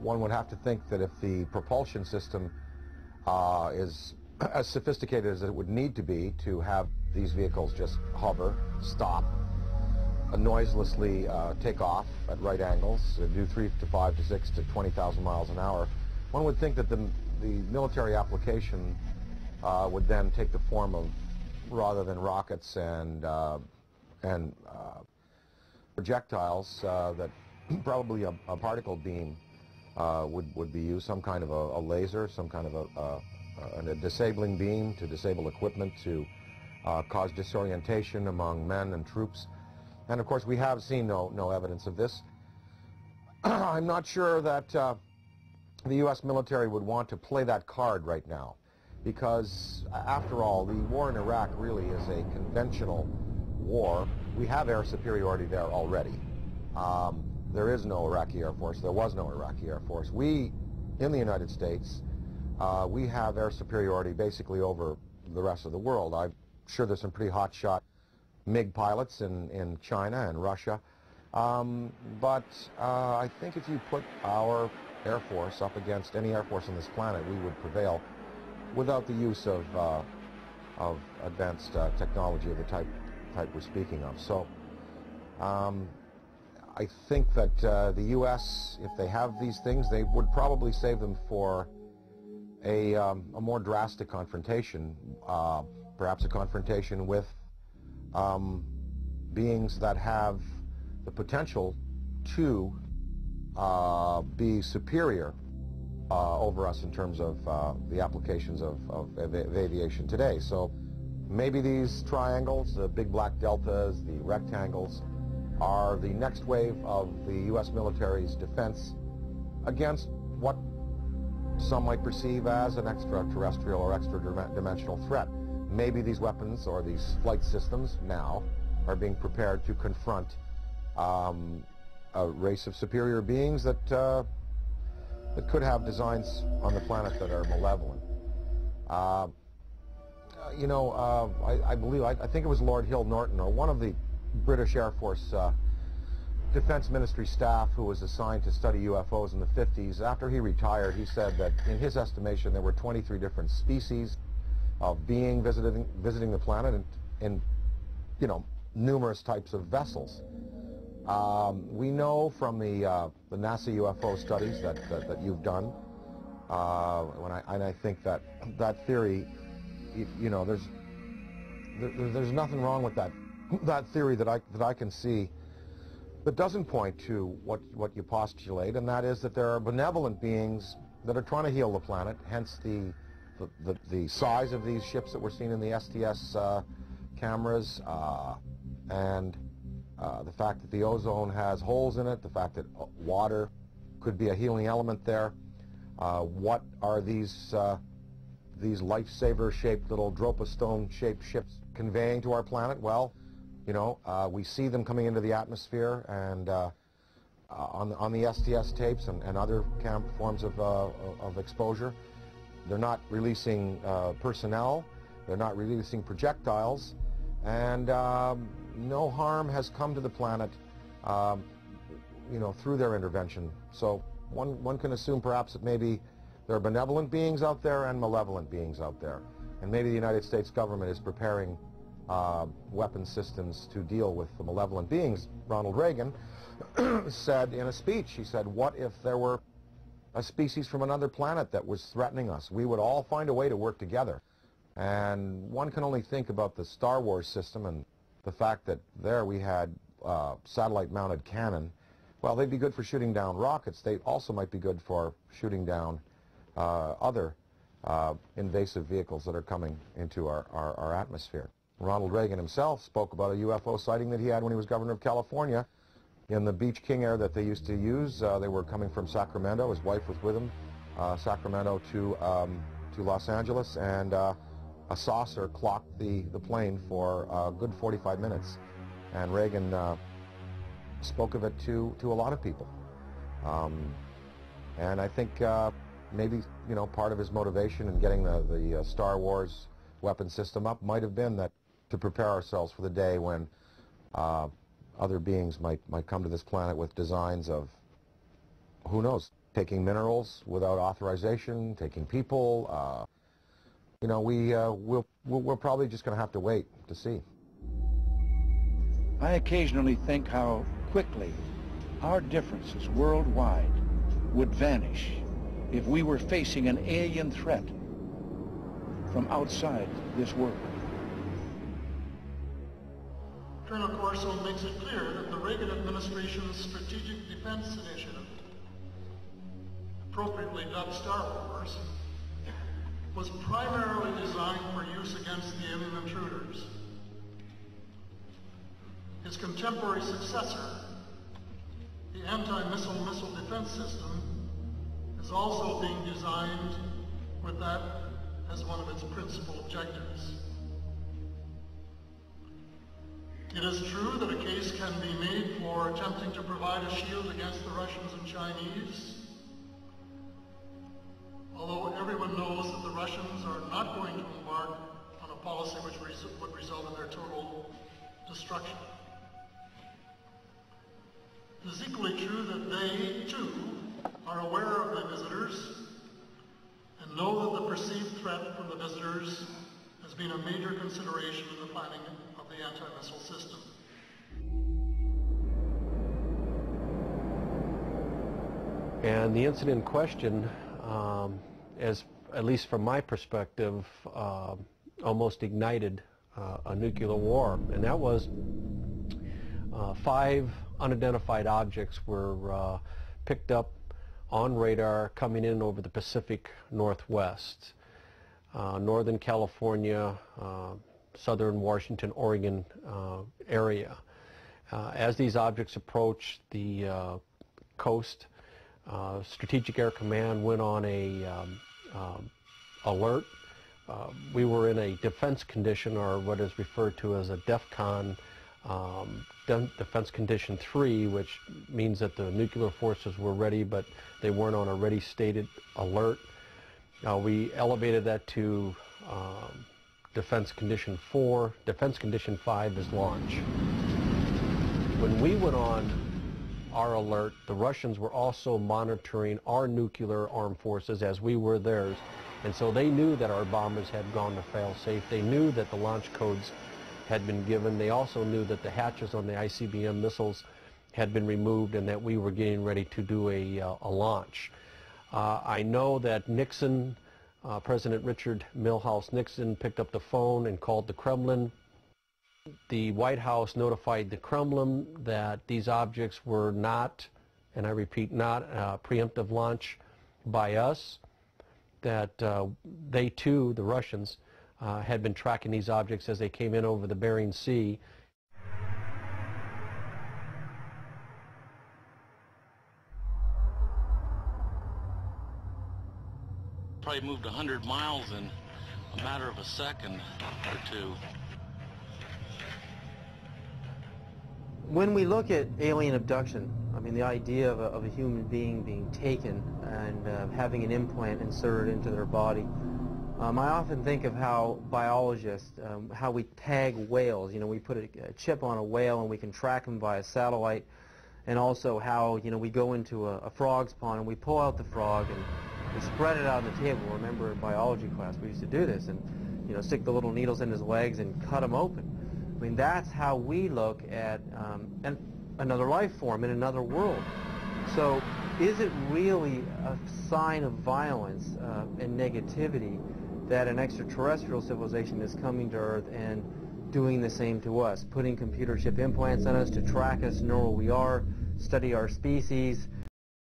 one would have to think that if the propulsion system is as sophisticated as it would need to be to have these vehicles just hover, stop, noiselessly take off at right angles, do 3 to 5 to 6 to 20,000 miles an hour, one would think that the military application would then take the form of, rather than rockets and projectiles, that probably a particle beam would be used, some kind of a laser, some kind of a disabling beam to disable equipment, to cause disorientation among men and troops. And of course we have seen no evidence of this. I'm not sure that the U.S. military would want to play that card right now, because after all, the war in Iraq really is a conventional war. We have air superiority there already. There is no Iraqi Air Force. There was no Iraqi Air Force. We, in the United States, we have air superiority basically over the rest of the world. I'm sure there's some pretty hotshot MiG pilots in China and Russia. But I think if you put our Air Force up against any Air Force on this planet, we would prevail without the use of advanced technology of the type we're speaking of. So I think that the U.S., if they have these things, they would probably save them for a more drastic confrontation, perhaps a confrontation with beings that have the potential to be superior over us in terms of the applications of aviation today. So maybe these triangles, the big black deltas, the rectangles, are the next wave of the U.S. military's defense against what some might perceive as an extraterrestrial or extra-dimensional threat. Maybe these weapons or these flight systems now are being prepared to confront a race of superior beings that could have designs on the planet that are malevolent. You know, I think it was Lord Hill Norton, or one of the British Air Force Defense Ministry staff who was assigned to study UFOs in the 50s. After he retired, he said that in his estimation there were 23 different species of being visiting the planet in you know, numerous types of vessels. We know from the NASA UFO studies that you've done, and I think that theory, you know, there's nothing wrong with that theory that I can see that doesn't point to what you postulate, and that is that there are benevolent beings that are trying to heal the planet, hence the size of these ships that we're seeing in the STS cameras, and the fact that the ozone has holes in it, the fact that water could be a healing element there. What are these lifesaver-shaped little Dropostone-shaped ships conveying to our planet? Well, you know, we see them coming into the atmosphere, and on the STS tapes and other forms of exposure, they're not releasing personnel, they're not releasing projectiles, and no harm has come to the planet, you know, through their intervention. So one can assume perhaps that maybe there are benevolent beings out there and malevolent beings out there, and maybe the United States government is preparing weapon systems to deal with the malevolent beings. Ronald Reagan said in a speech, he said, what if there were a species from another planet that was threatening us? We would all find a way to work together. And one can only think about the Star Wars system and the fact that there we had satellite-mounted cannon. Well, they'd be good for shooting down rockets. They also might be good for shooting down other invasive vehicles that are coming into our atmosphere. Ronald Reagan himself spoke about a UFO sighting that he had when he was governor of California in the Beach King Air that they used to use. They were coming from Sacramento. His wife was with him, Sacramento to Los Angeles, and a saucer clocked the plane for a good 45 minutes. And Reagan spoke of it to a lot of people. And I think maybe, you know, part of his motivation in getting the Star Wars weapon system up might have been that to prepare ourselves for the day when other beings might come to this planet with designs of, who knows, taking minerals without authorization, taking people. You know, we're probably just going to have to wait to see. I occasionally think how quickly our differences worldwide would vanish if we were facing an alien threat from outside this world. Colonel Corso makes it clear that the Reagan administration's Strategic Defense Initiative, appropriately dubbed Star Wars, was primarily designed for use against the alien intruders. His contemporary successor, the anti-missile defense system, is also being designed with that as one of its principal objectives. It is true that a case can be made for attempting to provide a shield against the Russians and Chinese, although everyone knows that the Russians are not going to embark on a policy which would result in their total destruction. It is equally true that they, too, are aware of the visitors and know that the perceived threat from the visitors has been a major consideration in the planning of the anti-missile system. And the incident in question, as at least from my perspective, almost ignited a nuclear war, and that was 5 unidentified objects were picked up on radar coming in over the Pacific Northwest, Northern California, Southern Washington, Oregon area. As these objects approached the coast, Strategic Air Command went on a alert. We were in a defense condition, or what is referred to as a DEFCON, Defense Condition 3, which means that the nuclear forces were ready, but they weren't on a ready stated alert. We elevated that to Defense Condition 4. Defense Condition 5 is launch. When we went on our alert, the Russians were also monitoring our nuclear armed forces as we were theirs, and so they knew that our bombers had gone to fail-safe. They knew that the launch codes had been given. They also knew that the hatches on the ICBM missiles had been removed and that we were getting ready to do a launch. I know that Nixon, President Richard Milhouse Nixon, picked up the phone and called the Kremlin. The White House notified the Kremlin that these objects were not, and I repeat, not a preemptive launch by us, that they too, the Russians, had been tracking these objects as they came in over the Bering Sea. Probably moved 100 miles in a matter of a second or two. When we look at alien abduction, I mean, the idea of a human being being taken and having an implant inserted into their body, I often think of how biologists, how we tag whales. You know, we put a chip on a whale and we can track them via satellite, and also how, you know, we go into a frog's pond and we pull out the frog and we spread it out on the table. Remember in biology class we used to do this, and, you know, stick the little needles in his legs and cut them open. I mean, that's how we look at another life form in another world. So is it really a sign of violence and negativity that an extraterrestrial civilization is coming to Earth and doing the same to us, putting computer chip implants on us to track us, know where we are, study our species,